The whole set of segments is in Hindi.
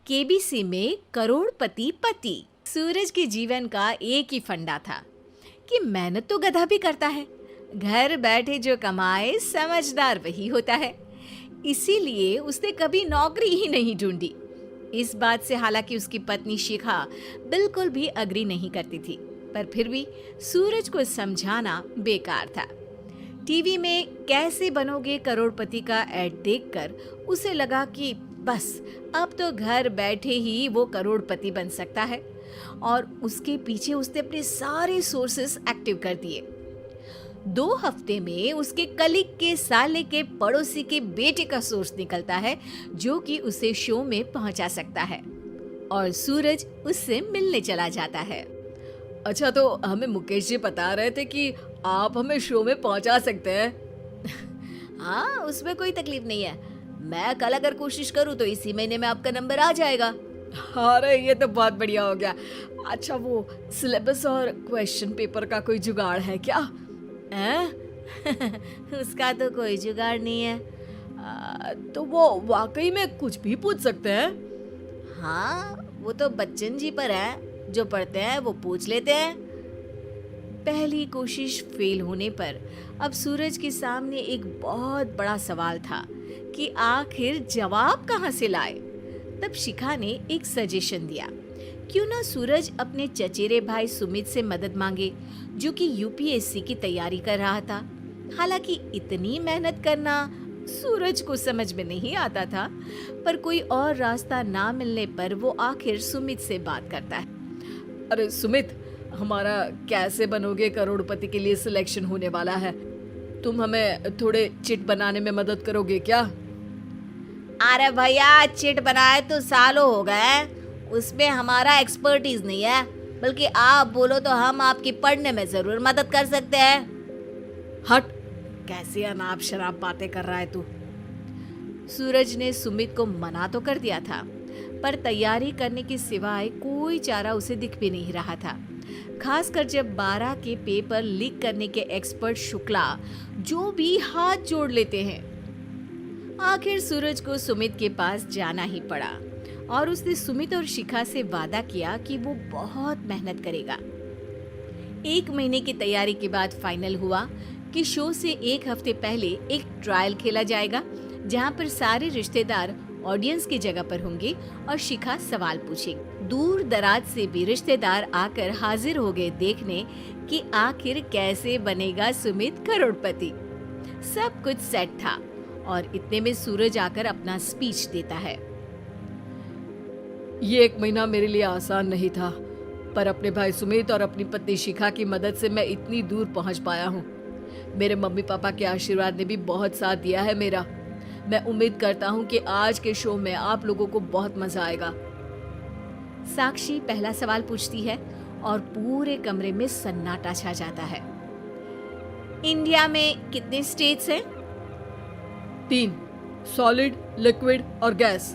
केबीसी में करोड़पति पति। सूरज के जीवन का एक ही फंडा था कि मेहनत तो गधा भी करता है, घर बैठे जो कमाए समझदार वही होता है। इसीलिए उसने कभी नौकरी ही नहीं ढूंढी। इस बात से हालांकि उसकी पत्नी शिखा बिल्कुल भी अग्री नहीं करती थी, पर फिर भी सूरज को समझाना बेकार था। टीवी में कैसे बनोगे करोड़पति का ऐड देखकर उसे लगा कि बस अब तो घर बैठे ही वो करोड़पति बन सकता है, और उसके पीछे उसने अपने सारे सोर्सेस एक्टिव कर दिए। 2 हफ्ते में उसके कलीग के साले के पड़ोसी के बेटे का सोर्स निकलता है जो कि उसे शो में पहुंचा सकता है, और सूरज उससे मिलने चला जाता है। अच्छा, तो हमें मुकेश जी बता रहे थे कि आप हमें शो में पहुंचा सकते हैं। हाँ, उसमें कोई तकलीफ नहीं है। मैं कल अगर कोशिश करूँ तो इसी महीने में आपका नंबर आ जाएगा। अरे ये तो बहुत बढ़िया हो गया। अच्छा, वो सिलेबस और क्वेश्चन पेपर का कोई जुगाड़ है क्या? उसका तो कोई जुगाड़ नहीं है। तो वो वाकई में कुछ भी पूछ सकते हैं? हाँ, वो तो बच्चन जी पर है, जो पढ़ते हैं वो पूछ लेते हैं। पहली कोशिश फेल होने पर अब सूरज के सामने एक बहुत बड़ा सवाल था कि आखिर जवाब कहाँ से लाए। तब शिखा ने एक सजेशन दिया, क्यों ना सूरज अपने चचेरे भाई सुमित से मदद मांगे, जो कि यूपीएससी की तैयारी कर रहा था। हालांकि इतनी मेहनत करना सूरज को समझ में नहीं आता था, पर कोई और रास्ता ना मिलने पर वो आखिर सुमित से बात करता है। अरे सुमित, हमारा कैसे बनोगे करोड़पति के लिए सिलेक्शन होने वाला है। तुम हमें थोड़े चिट बनाने में मदद करोगे क्या? अरे भैया, चिट बनाए तो सालों हो गए, उसमें हमारा एक्सपर्टीज नहीं है, बल्कि आप बोलो तो हम आपकी पढ़ने में जरूर मदद कर सकते हैं। हट, कैसी अनाप शराब बातें कर रहा है तू। सूरज ने सुमित को मना तो कर दिया था, पर तैयारी करने के सिवाय कोई चारा उसे दिख भी नहीं रहा था। खासकर जब 12 के पेपर लीक करने के एक्सपर्ट शुक्ला जो भी हाथ जोड़ लेते हैं। आखिर सूरज को सुमित के पास जाना ही पड़ा, और उसने सुमित और शिखा से वादा किया कि वो बहुत मेहनत करेगा। 1 महीने की तैयारी के बाद फाइनल हुआ कि शो से 1 हफ्ते पहले एक ट्रायल खेला जाएगा, जहां पर सारे रिश्तेदार ऑडियंस की जगह पर होंगे और शिखा सवाल पूछेगी। दूर दराज से भी रिश्तेदार आकर हाजिर हो गए देखने कि आखिर कैसे बनेगा सुमित करोड़पति। सब कुछ सेट था, और इतने में सूरज आकर अपना स्पीच देता है। ये 1 महीना मेरे लिए आसान नहीं था, पर अपने भाई सुमित और अपनी पत्नी शिखा की मदद से मैं इतनी दूर पहुंच पाया हूँ। मेरे मम्मी पापा के आशीर्वाद ने भी बहुत साथ दिया है मेरा। मैं उम्मीद करता हूँ कि आज के शो में आप लोगों को बहुत मजा आएगा। साक्षी पहला सवाल पूछती है और पूरे कमरे में सन्नाटा छा जाता है। इंडिया में कितने स्टेट्स हैं? 3, सॉलिड, लिक्विड और गैस।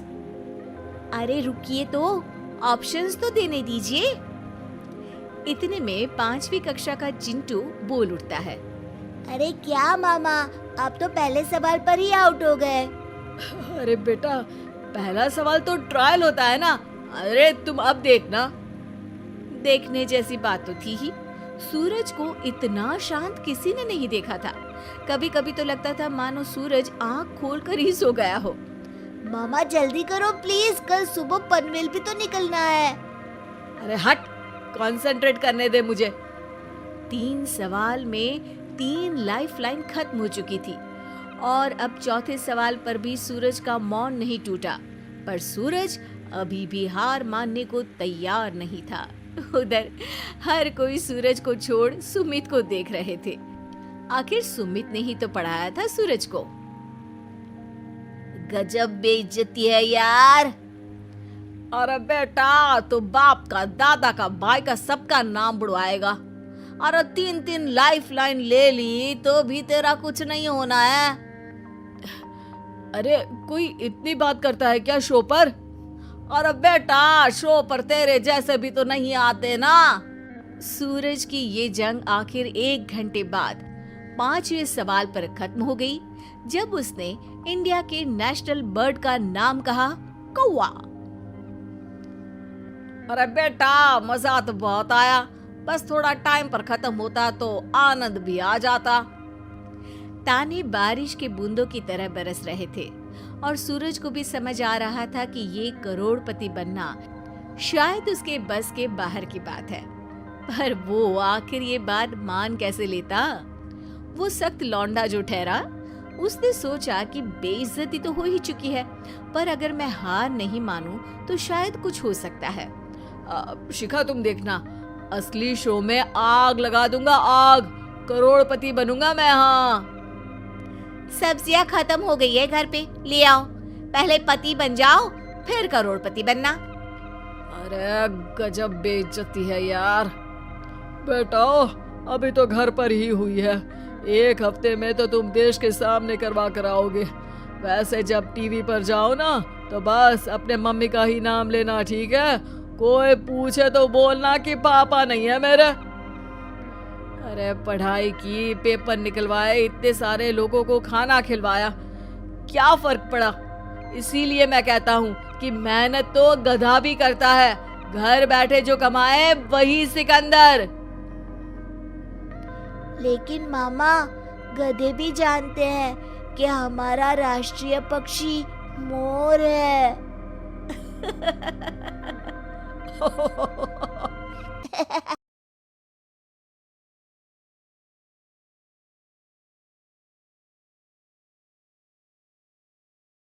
अरे रुकिए, तो ऑप्शंस तो देने दीजिए। इतने में 5वीं कक्षा का चिंटू बोल उठता है। अरे क्या मामा, आप तो पहले सवाल पर ही आउट हो गए। अरे बेटा, पहला सवाल तो ट्रायल होता है ना। अरे तुम अब देखना। देखने जैसी बात तो थी ही। सूरज को इतना शांत किसी ने नहीं देखा था। कभी कभी तो लगता था मानो सूरज आंख खोलकर ही सो गया हो। मामा जल्दी करो प्लीज, कल सुबह पनवेल भी तो निकलना है। अरे हट, कंसंट्रेट करने दे मुझे। 3 सवाल में 3 लाइफलाइन खत्म हो चुकी थी, और अब चौथे सवाल पर भी सूरज का मौन नहीं टूटा। पर सूरज अभी भी हार मानने को तैयार नहीं था। उधर हर कोई सूरज को छोड़ सुमित को देख रहे थे। आखिर सुमित ने ही तो पढ़ाया था सूरज को। गजब बेइज्जती है यार। अरे बेटा, तो बाप का, दादा का, भाई का, सबका नाम बुड़वाएगा। अरे 3 लाइफलाइन ले ली तो भी तेरा कुछ नहीं होना है। अरे कोई इतनी बात करता है क्या शो पर? अरे बेटा, शो पर तेरे जैसे भी तो नहीं आते ना। सूरज की ये जंग आखिर 1 घंटे बाद 5वें सवाल पर खत्म हो गई, जब उसने इंडिया के नेशनल बर्ड का नाम कहा, कौवा। अरे बेटा, मजा तो बहुत आया, बस थोड़ा टाइम पर खत्म होता तो आनंद भी आ जाता। ताने बारिश के बूंदों की तरह बरस रहे थे और सूरज को भी समझ आ रहा था कि ये करोड़पति बनना शायद उसके बस के बाहर की बात है। पर वो आखिर ये बात मान कैसे लेता? वो सख्त लौंडा जो ठहरा, उसने सोचा कि बेइज्जती तो हो ही चुकी है, पर अगर मैं हार नहीं मानूं तो शायद कुछ हो सकता है। शिखा, तुम देखना, असली शो में आग लगा दूंगा, आग, करोड़पति बनूंगा मैं। हाँ, सब्जियां खत्म हो गई है घर पे, ले आओ। पहले पति बन जाओ, फिर करोड़पति बनना। अरे गजब बेइज्जती है यार। बेटा, अभी तो घर पर ही हुई है, 1 हफ्ते में तो तुम देश के सामने करवा कर आओगे। वैसे जब टीवी पर जाओ ना तो बस अपने मम्मी का ही नाम लेना, ठीक है? कोई पूछे तो बोलना कि पापा नहीं है मेरे। अरे पढ़ाई की, पेपर निकलवाए, इतने सारे लोगों को खाना खिलवाया, क्या फर्क पड़ा? इसीलिए मैं कहता हूँ कि मेहनत तो गधा भी करता है, घर बैठे जो कमाए वही सिकंदर। लेकिन मामा, गधे भी जानते हैं कि हमारा राष्ट्रीय पक्षी मोर है।